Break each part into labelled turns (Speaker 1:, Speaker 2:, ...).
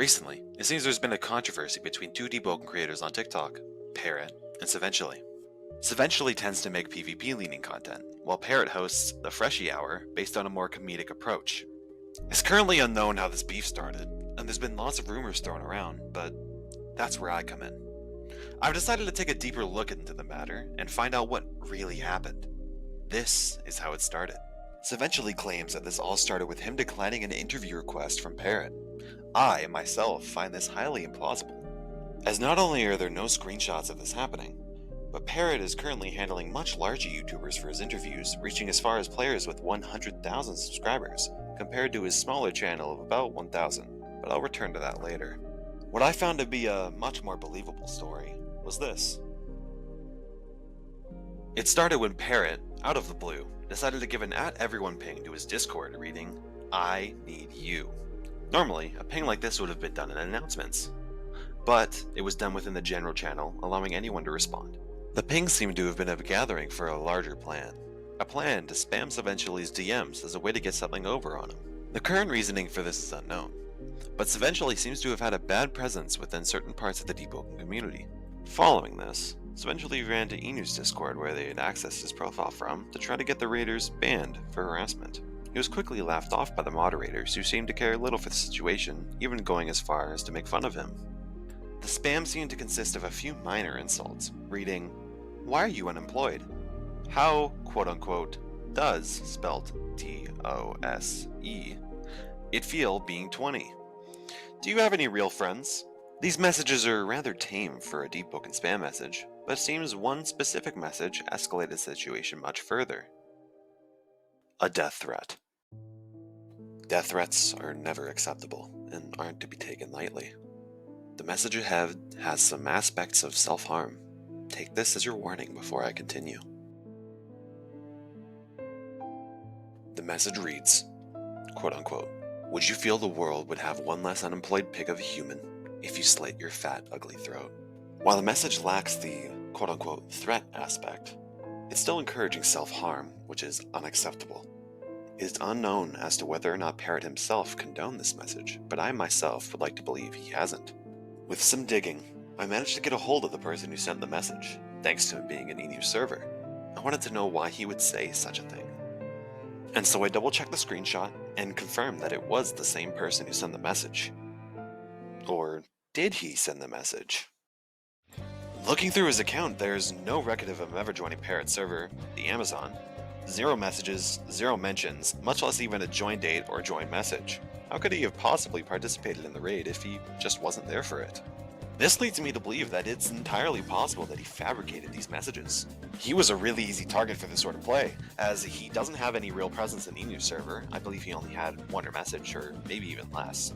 Speaker 1: Recently, it seems there's been a controversy between two deepwoken creators on TikTok, Parrot and Seventually. Seventually tends to make PvP-leaning content, while Parrot hosts the Freshie Hour based on a more comedic approach. It's currently unknown how this beef started, and there's been lots of rumors thrown around, but that's where I come in. I've decided to take a deeper look into the matter and find out what really happened. This is how it started. Seventually claims that this all started with him declining an interview request from Parrot. I, myself, find this highly implausible, as not only are there no screenshots of this happening, but Parrot is currently handling much larger YouTubers for his interviews, reaching as far as players with 100,000 subscribers, compared to his smaller channel of about 1,000, but I'll return to that later. What I found to be a much more believable story was this. It started when Parrot, out of the blue, decided to give an @everyone ping to his Discord reading, "I need you." Normally, a ping like this would have been done in announcements, but it was done within the general channel, allowing anyone to respond. The ping seemed to have been a gathering for a larger plan. A plan to spam Seventually's DMs as a way to get something over on him. The current reasoning for this is unknown, but Seventually seems to have had a bad presence within certain parts of the deepwoken community. Following this, Seventually ran to Enu's Discord where they had accessed his profile from to try to get the raiders banned for harassment. He was quickly laughed off by the moderators, who seemed to care little for the situation, even going as far as to make fun of him. The spam seemed to consist of a few minor insults, reading, "Why are you unemployed? How, quote-unquote, does, spelt T-O-S-E, it feel being 20? Do you have any real friends?" These messages are rather tame for a deepwoken spam message, but it seems one specific message escalated the situation much further. A death threat. Death threats are never acceptable and aren't to be taken lightly. The message ahead has some aspects of self-harm. Take this as your warning before I continue. The message reads, quote-unquote, "Would you feel the world would have one less unemployed pig of a human if you slit your fat, ugly throat?" While the message lacks the quote-unquote threat aspect, it's still encouraging self-harm, which is unacceptable. It is unknown as to whether or not Parrot himself condoned this message, but I myself would like to believe he hasn't. With some digging, I managed to get a hold of the person who sent the message, thanks to him being an EU server. I wanted to know why he would say such a thing. And so I double-checked the screenshot and confirmed that it was the same person who sent the message. Or did he send the message? Looking through his account, there's no record of him ever joining Parrot's server, the Amazon. 0 messages, 0 mentions, much less even a join date or join message. How could he have possibly participated in the raid if he just wasn't there for it? This leads me to believe that it's entirely possible that he fabricated these messages. He was a really easy target for this sort of play, as he doesn't have any real presence in Enu's server. I believe he only had one message, or maybe even less.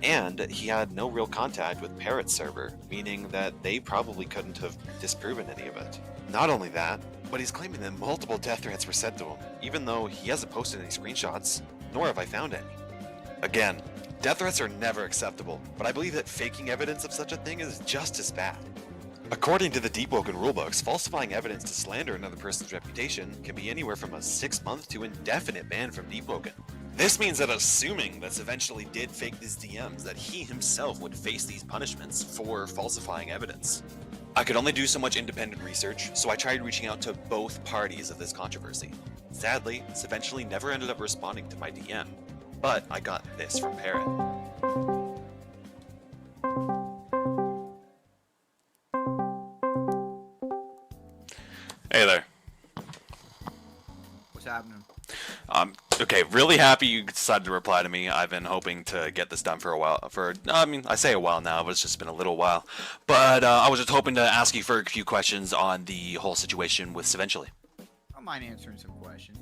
Speaker 1: And he had no real contact with Parrot's server, meaning that they probably couldn't have disproven any of it. Not only that, but he's claiming that multiple death threats were sent to him, even though he hasn't posted any screenshots, nor have I found any. Again, death threats are never acceptable, but I believe that faking evidence of such a thing is just as bad. According to the deepwoken rulebooks, falsifying evidence to slander another person's reputation can be anywhere from a 6-month to indefinite ban from deepwoken. This means that assuming that Seventually did fake these DMs, that he himself would face these punishments for falsifying evidence. I could only do so much independent research, so I tried reaching out to both parties of this controversy. Sadly, Seventually never ended up responding to my DM, but I got this from Parrot. Hey there.
Speaker 2: What's happening?
Speaker 1: Okay, really happy you decided to reply to me. I've been hoping to get this done for a while. I say a while now, but it's just been a little while. But I was just hoping to ask you for a few questions on the whole situation with Seventually.
Speaker 2: I don't mind answering some questions.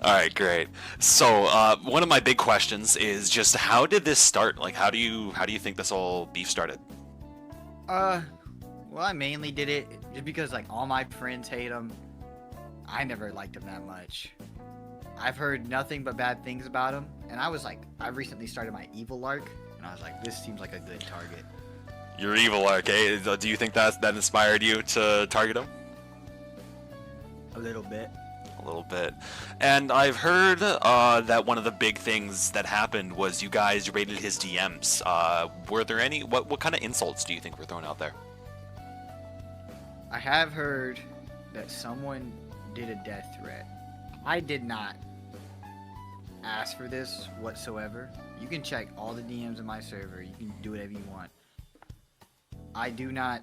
Speaker 1: Alright, great. So, one of my big questions is just how did this start? Like, how do you think this whole beef started?
Speaker 2: Well, I mainly did it just because, like, all my friends hate him. I never liked him that much. I've heard nothing but bad things about him, and I recently started my evil arc, and I was like, this seems like a good target.
Speaker 1: Your evil arc, eh? Do you think that inspired you to target him?
Speaker 2: A little bit.
Speaker 3: a little bit. And I've heard that one of the big things that happened was you guys raided his DMs. Were there any? What kind of insults do you think were thrown out there?
Speaker 2: I have heard that someone did a death threat. I did not ask for this whatsoever. You can check all the DMs in my server. You can do whatever you want. I do not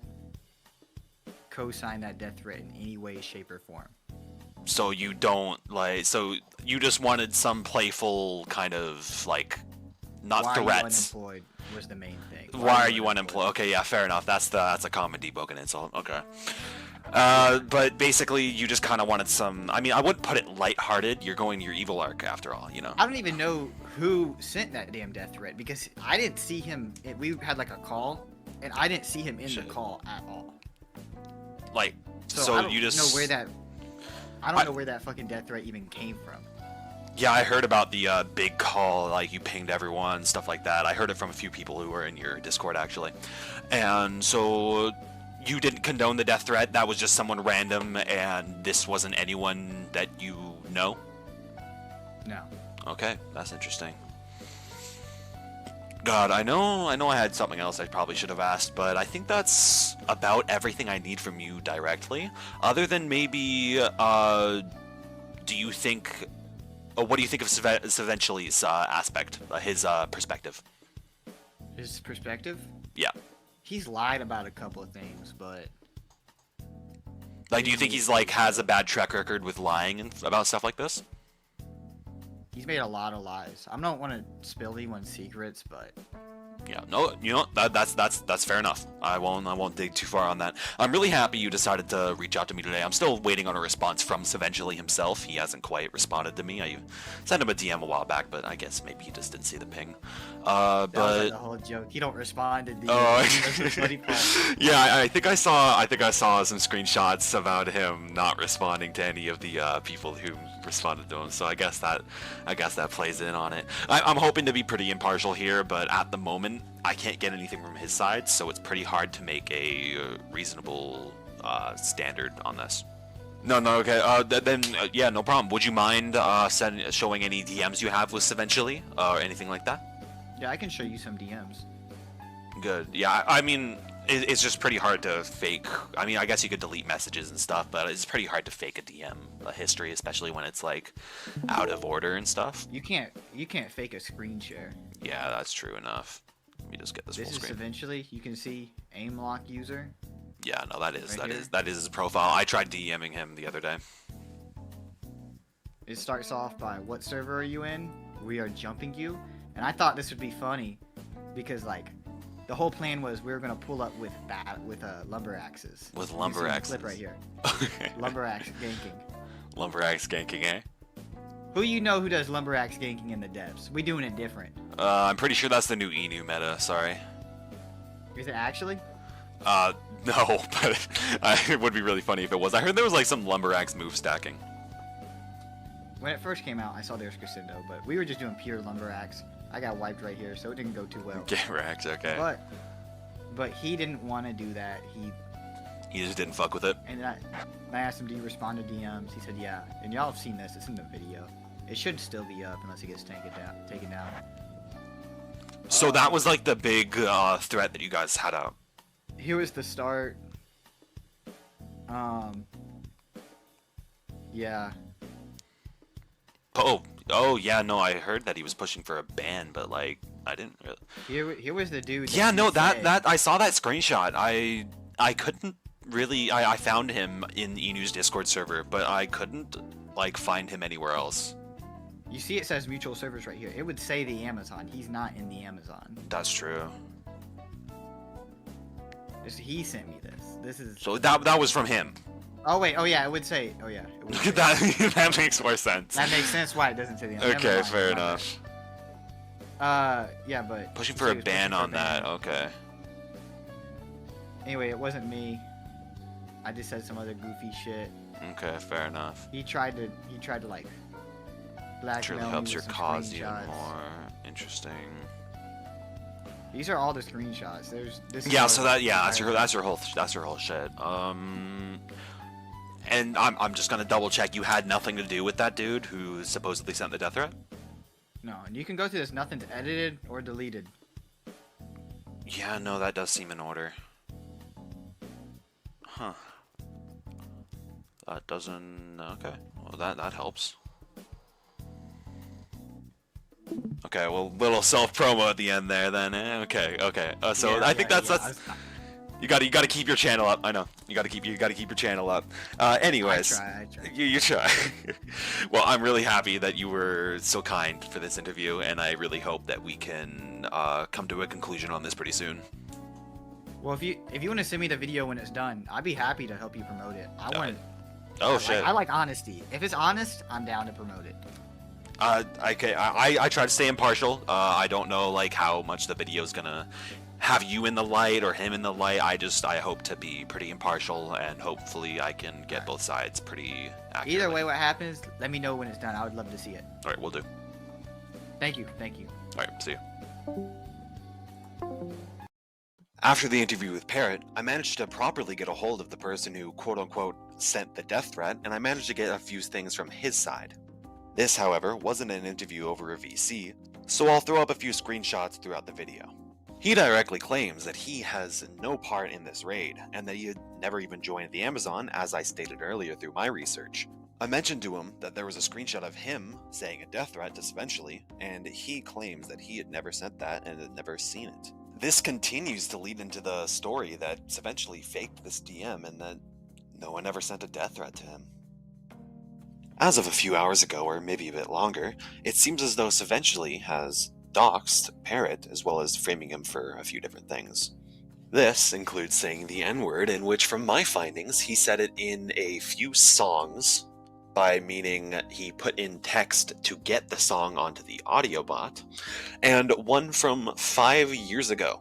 Speaker 2: co-sign that death threat in any way, shape, or form.
Speaker 3: So you don't like. So you just wanted some playful kind of like, not
Speaker 2: Why
Speaker 3: threats.
Speaker 2: are you unemployed was the main thing.
Speaker 3: Why are you unemployed? Okay, yeah, fair enough. That's a common deepwoken insult. Okay. But basically, you just kind of wanted some. I mean, I wouldn't put it lighthearted. You're going your evil arc after all, you know.
Speaker 2: I don't even know who sent that damn death threat because I didn't see him. We had like a call, and I didn't see him in the call at all.
Speaker 3: Like,
Speaker 2: So
Speaker 3: so
Speaker 2: I don't
Speaker 3: you just
Speaker 2: know where that. I don't know where that fucking death threat even came from.
Speaker 3: Yeah, I heard about the big call, like you pinged everyone, stuff like that. I heard it from a few people who were in your Discord, actually. And so you didn't condone the death threat, that was just someone random, and this wasn't anyone that you know?
Speaker 2: No.
Speaker 3: Okay, that's interesting. God, I know I had something else I probably should have asked, but I think that's about everything I need from you directly. Other than maybe, do you think... what do you think of Seventually's aspect, his perspective?
Speaker 2: His perspective?
Speaker 3: Yeah.
Speaker 2: He's lied about a couple of things, but
Speaker 3: Like, do you think he's like has a bad track record with lying and about stuff like this?
Speaker 2: he's made a lot of lies. I don't want to spill anyone's secrets, but
Speaker 3: Yeah, no, you know that's fair enough. I won't dig too far on that. I'm really happy you decided to reach out to me today. I'm still waiting on a response from Seventually himself. He hasn't quite responded to me. I sent him a DM a while back, but I guess maybe he just didn't see the ping.
Speaker 2: that was
Speaker 3: But
Speaker 2: like the whole joke. He don't respond to the funny part.
Speaker 3: yeah, I think I saw some screenshots about him not responding to any of the people who responded to him. So I guess that plays in on it. I'm hoping to be pretty impartial here, but at the moment I can't get anything from his side, so it's pretty hard to make a reasonable standard on this. No, okay. Yeah, no problem. Would you mind showing any DMs you have with Seventually or anything like that?
Speaker 2: Yeah, I can show you some DMs.
Speaker 3: Good. Yeah, I mean, it's just pretty hard to fake. I mean, I guess you could delete messages and stuff, but it's pretty hard to fake a DM history, especially when it's like out of order and stuff.
Speaker 2: You can't fake a screen share.
Speaker 3: Yeah, that's true enough. Let me just get this
Speaker 2: This
Speaker 3: full
Speaker 2: is
Speaker 3: screen.
Speaker 2: Eventually you can see aim lock user.
Speaker 3: Yeah, no, that is
Speaker 2: Right
Speaker 3: that is his profile. I tried DMing him the other day.
Speaker 2: It starts off by what server are you in? We are jumping you. And I thought this would be funny because like the whole plan was we were gonna pull up with lumber axes.
Speaker 3: With
Speaker 2: You can
Speaker 3: lumber
Speaker 2: see the
Speaker 3: axes.
Speaker 2: clip right here.
Speaker 3: Okay.
Speaker 2: Lumber axe ganking.
Speaker 3: Lumber axe ganking, eh?
Speaker 2: Who you know who does lumber axe ganking in the depths? We doing it different.
Speaker 3: I'm pretty sure that's the new Inu meta. Sorry.
Speaker 2: Is it actually?
Speaker 3: No, but it would be really funny if it was. I heard there was like some lumber axe move stacking.
Speaker 2: When it first came out, I saw there was crescendo, but we were just doing pure lumber axe. I got wiped right here, so it didn't go too well.
Speaker 3: Gamer axe, okay.
Speaker 2: But he didn't want to do that.
Speaker 3: He just didn't fuck with it.
Speaker 2: And then I asked him, do you respond to DMs? He said, yeah. And y'all have seen this. It's in the video. It should still be up unless it gets taken down.
Speaker 3: So that was like the big threat that you guys had out.
Speaker 2: Here was the start. Yeah.
Speaker 3: Oh yeah, no, I heard that he was pushing for a ban, but like I didn't really.
Speaker 2: Here was the dude.
Speaker 3: Yeah, no,
Speaker 2: said-
Speaker 3: that I saw that screenshot. I couldn't really. I found him in Inu's Discord server, but I couldn't like find him anywhere else.
Speaker 2: You see, it says mutual servers right here. It would say the Amazon. He's not in the Amazon.
Speaker 3: That's true.
Speaker 2: He sent me this. This is.
Speaker 3: So that was from him.
Speaker 2: Oh wait. Oh yeah. It would say. Oh yeah. It would say.
Speaker 3: that makes more sense.
Speaker 2: That makes sense why it doesn't say the Amazon.
Speaker 3: Okay,
Speaker 2: Never mind,
Speaker 3: fair
Speaker 2: my bad.
Speaker 3: enough.
Speaker 2: Yeah, but
Speaker 3: Pushing
Speaker 2: he
Speaker 3: for a
Speaker 2: was pushing
Speaker 3: ban
Speaker 2: for a
Speaker 3: on that.
Speaker 2: ban.
Speaker 3: Okay.
Speaker 2: Anyway, it wasn't me. I just said some other goofy shit.
Speaker 3: Okay, fair enough.
Speaker 2: He tried to like blackmail
Speaker 3: Truly
Speaker 2: me
Speaker 3: helps
Speaker 2: with
Speaker 3: your
Speaker 2: some
Speaker 3: cause even
Speaker 2: screenshots.
Speaker 3: more. Interesting.
Speaker 2: These are all the screenshots. This.
Speaker 3: Yeah,
Speaker 2: is
Speaker 3: so
Speaker 2: all-
Speaker 3: that's your whole shit. And I'm just gonna double check. You had nothing to do with that dude who supposedly sent the death threat?
Speaker 2: No, and you can go through this. Nothing's edited or deleted.
Speaker 3: Yeah, no, that does seem in order. Huh. That doesn't... Okay. Well, that helps. Okay, well, little self-promo at the end there then. Okay. So
Speaker 2: Yeah,
Speaker 3: I think
Speaker 2: yeah,
Speaker 3: that's...
Speaker 2: yeah.
Speaker 3: You gotta keep your channel up. I know. You gotta keep your channel up. Anyways.
Speaker 2: I try.
Speaker 3: You try. Well, I'm really happy that you were so kind for this interview, and I really hope that we can come to a conclusion on this pretty soon.
Speaker 2: Well, if you want to send me the video when it's done, I'd be happy to help you promote it.
Speaker 3: Oh shit.
Speaker 2: I like honesty. If it's honest, I'm down to promote it.
Speaker 3: Okay. I try to stay impartial. I don't know like how much the video's gonna have you in the light or him in the light. I hope to be pretty impartial, and hopefully I can get both sides pretty accurately.
Speaker 2: Either way, what happens, let me know when it's done. I would love to see it.
Speaker 3: All right, we'll do.
Speaker 2: Thank you.
Speaker 3: All right, see you.
Speaker 1: After the interview with Parrot, I managed to properly get a hold of the person who quote-unquote sent the death threat, and I managed to get a few things from his side. This, however, wasn't an interview over a VC, so I'll throw up a few screenshots throughout the video. He directly claims that he has no part in this raid, and that he had never even joined the Amazon, as I stated earlier through my research. I mentioned to him that there was a screenshot of him saying a death threat to Seventually, and he claims that he had never sent that and had never seen it. This continues to lead into the story that Seventually faked this DM and that no one ever sent a death threat to him. As of a few hours ago, or maybe a bit longer, it seems as though Seventually has doxed Parrot, as well as framing him for a few different things. This includes saying the N-word, in which, from my findings, he said it in a few songs, by meaning he put in text to get the song onto the audio bot, and one from 5 years ago.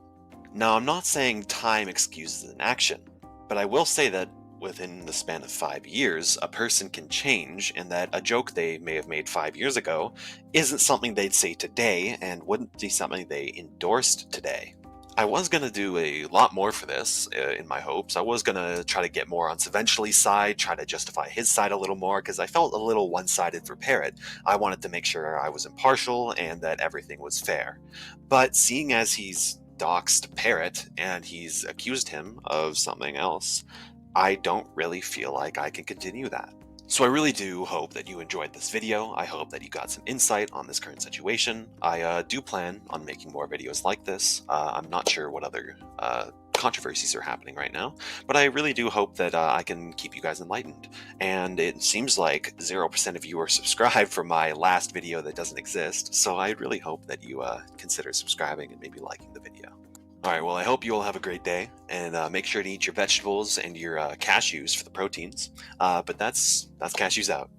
Speaker 1: Now, I'm not saying time excuses an action, but I will say that within the span of 5 years, a person can change, and that a joke they may have made 5 years ago isn't something they'd say today, and wouldn't be something they endorsed today. I was going to do a lot more for this, in my hopes. I was going to try to get more on Seventually's side, try to justify his side a little more, because I felt a little one-sided for Parrot. I wanted to make sure I was impartial and that everything was fair. But seeing as he's doxed Parrot, and he's accused him of something else, I don't really feel like I can continue that. So I really do hope that you enjoyed this video. I hope that you got some insight on this current situation. I do plan on making more videos like this. I'm not sure what other controversies are happening right now, but I really do hope that I can keep you guys enlightened. And it seems like 0% of you are subscribed for my last video that doesn't exist, so I really hope that you consider subscribing and maybe liking the video. Alright, well, I hope you all have a great day, and make sure to eat your vegetables and your cashews for the proteins. But that's cashews out.